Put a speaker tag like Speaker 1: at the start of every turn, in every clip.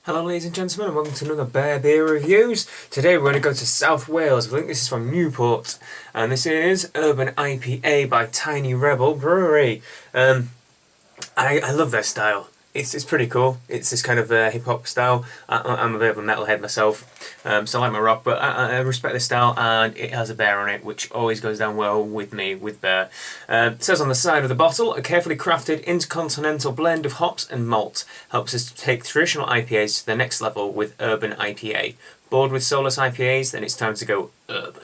Speaker 1: Hello ladies and gentlemen and welcome to another Bear Beer Reviews. Today we're going to go to South Wales. I think this is from Newport and this is Urban IPA by Tiny Rebel Brewery. I love their style. It's pretty cool. It's this kind of hip hop style. I'm a bit of a metalhead myself, so I like my rock, but I respect the style, and it has a bear on it, which always goes down well with me, with bear. It says on the side of the bottle, a carefully crafted intercontinental blend of hops and malt helps us to take traditional IPAs to the next level with Urban IPA. Bored with soulless IPAs? Then it's time to go urban.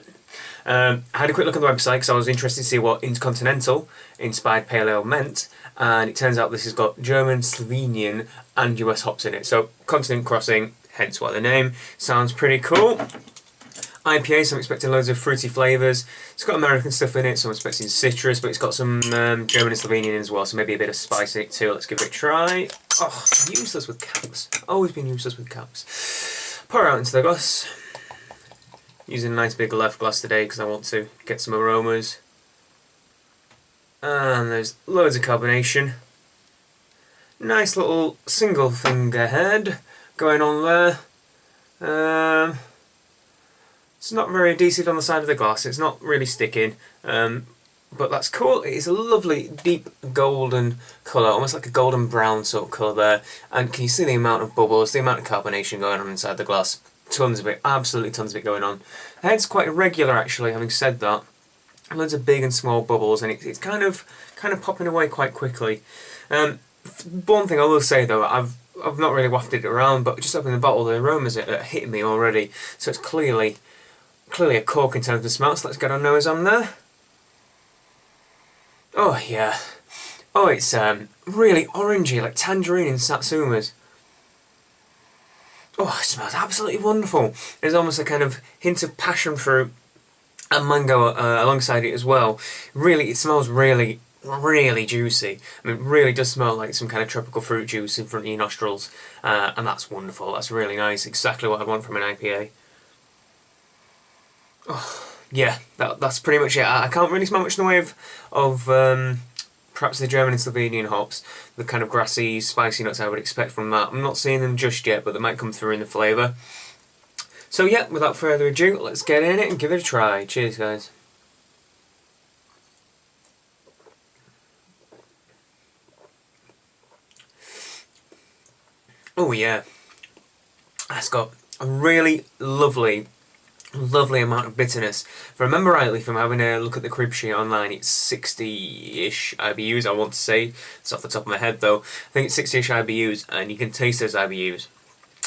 Speaker 1: I had a quick look on the website because I was interested to see what Intercontinental inspired Pale Ale meant, and it turns out this has got German, Slovenian and US hops in it. So continent crossing, hence why the name. Sounds pretty cool. IPA, so I'm expecting loads of fruity flavours. It's got American stuff in it, so I'm expecting citrus, but it's got some German and Slovenian as well, so maybe a bit of spice in it too. Let's give it a try. Oh, useless with caps. Always been useless with caps. Pour out into the glass. Using a nice big left glass today because I want to get some aromas. And there's loads of carbonation. Nice little single finger head going on there. It's not very adhesive on the side of the glass, it's not really sticking, but that's cool. It is a lovely deep golden colour, almost like a golden brown sort of colour there. And can you see the amount of bubbles, the amount of carbonation going on inside the glass? Tons of it, absolutely tons of it going on. The head's quite irregular actually, having said that. Loads of big and small bubbles, and it's kind of popping away quite quickly. One thing I will say though, I've not really wafted it around, but just opening the bottle, the aromas are hitting me already. So it's clearly a cork in terms of smell. So let's get our nose on there. Oh yeah. Oh, it's really orangey, like tangerine and satsumas. Oh, it smells absolutely wonderful. There's almost a kind of hint of passion fruit and mango alongside it as well. Really, it smells really juicy. I mean, it really does smell like some kind of tropical fruit juice in front of your nostrils, and that's wonderful. That's really nice. Exactly what I want from an IPA. Oh, yeah, that's pretty much it. I can't really smell much in the way of perhaps the German and Slovenian hops, the kind of grassy, spicy notes I would expect from that. I'm not seeing them just yet, but they might come through in the flavour. So yeah, without further ado, let's get in it and give it a try. Cheers, guys. Oh yeah, that's got a really lovely amount of bitterness. If I remember rightly from having a look at the crib sheet online, it's 60-ish IBUs, I want to say. It's off the top of my head though. I think it's 60-ish IBUs, and you can taste those IBUs.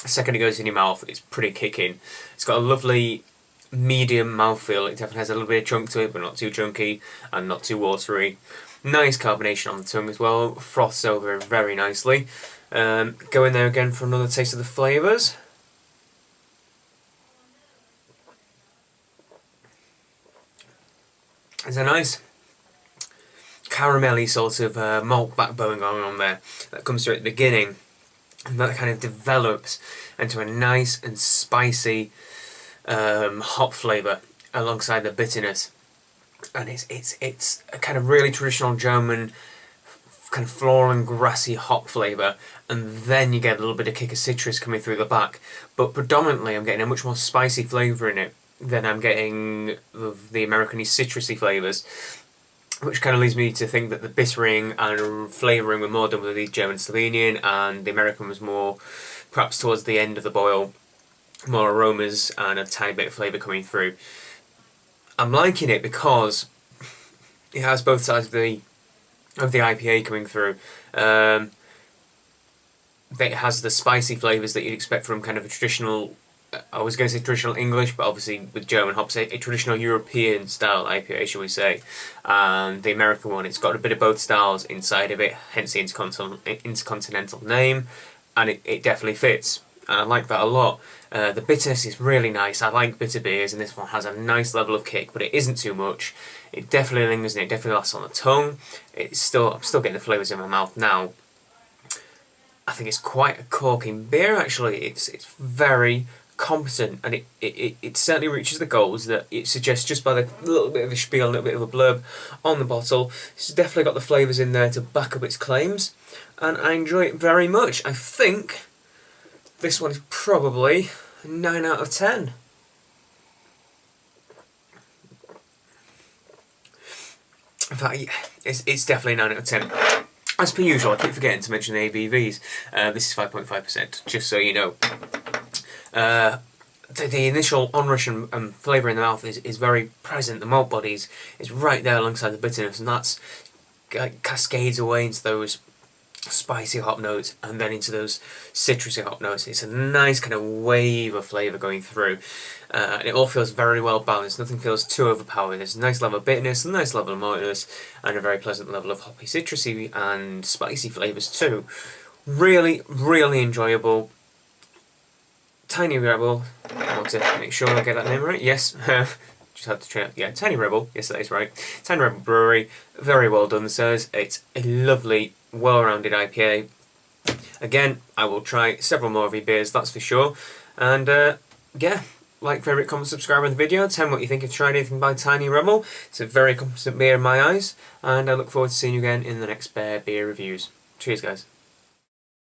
Speaker 1: The second it goes in your mouth, it's pretty kicking. It's got a lovely medium mouthfeel. It definitely has a little bit of chunk to it, but not too chunky and not too watery. Nice carbonation on the tongue as well. Froths over very nicely. Go in there again for another taste of the flavours. There's a nice caramelly sort of malt backbone going on there that comes through at the beginning, and that kind of develops into a nice and spicy hop flavour alongside the bitterness, and it's a kind of really traditional German kind of floral and grassy hop flavour, and then you get a little bit of kick of citrus coming through the back, but predominantly I'm getting a much more spicy flavour in it than I'm getting the American-y citrusy flavours, which kind of leads me to think that the bittering and flavouring were more done with the German Slovenian, and the American was more perhaps towards the end of the boil, more aromas and a tiny bit of flavour coming through. I'm liking it because it has both sides of the IPA coming through. It has the spicy flavours that you'd expect from kind of a traditional, I was going to say traditional English, but obviously with German hops, a traditional European style IPA, shall we say. And the American one, it's got a bit of both styles inside of it, hence the intercontinental name, and it definitely fits. And I like that a lot. The bitterness is really nice. I like bitter beers, and this one has a nice level of kick, but it isn't too much. It definitely lingers and it definitely lasts on the tongue. I'm still getting the flavours in my mouth now. I think it's quite a corking beer actually. It's very competent, and it certainly reaches the goals that it suggests just by the little bit of a spiel, a little bit of a blurb on the bottle. It's definitely got the flavours in there to back up its claims, and I enjoy it very much. I think this one is probably a 9 out of 10. In fact, yeah, it's definitely 9 out of 10. As per usual, I keep forgetting to mention the ABVs. This is 5.5%, just so you know. The initial onrush and flavour in the mouth is very present. The malt body is right there alongside the bitterness, and that's cascades away into those spicy hop notes and then into those citrusy hop notes. It's a nice kind of wave of flavour going through, and it all feels very well balanced. Nothing feels too overpowering. There's a nice level of bitterness, a nice level of maltiness, and a very pleasant level of hoppy, citrusy and spicy flavours too. Really, really enjoyable. Tiny Rebel, I want to make sure I get that name right, yes, just had to check, yeah, Tiny Rebel, yes that is right, Tiny Rebel Brewery, very well done sirs, it's a lovely, well-rounded IPA. Again, I will try several more of your beers, that's for sure, and yeah, like, favourite, comment, subscribe on the video, tell me what you think if you've tried anything by Tiny Rebel. It's a very competent beer in my eyes, and I look forward to seeing you again in the next Bear Beer Reviews. Cheers guys.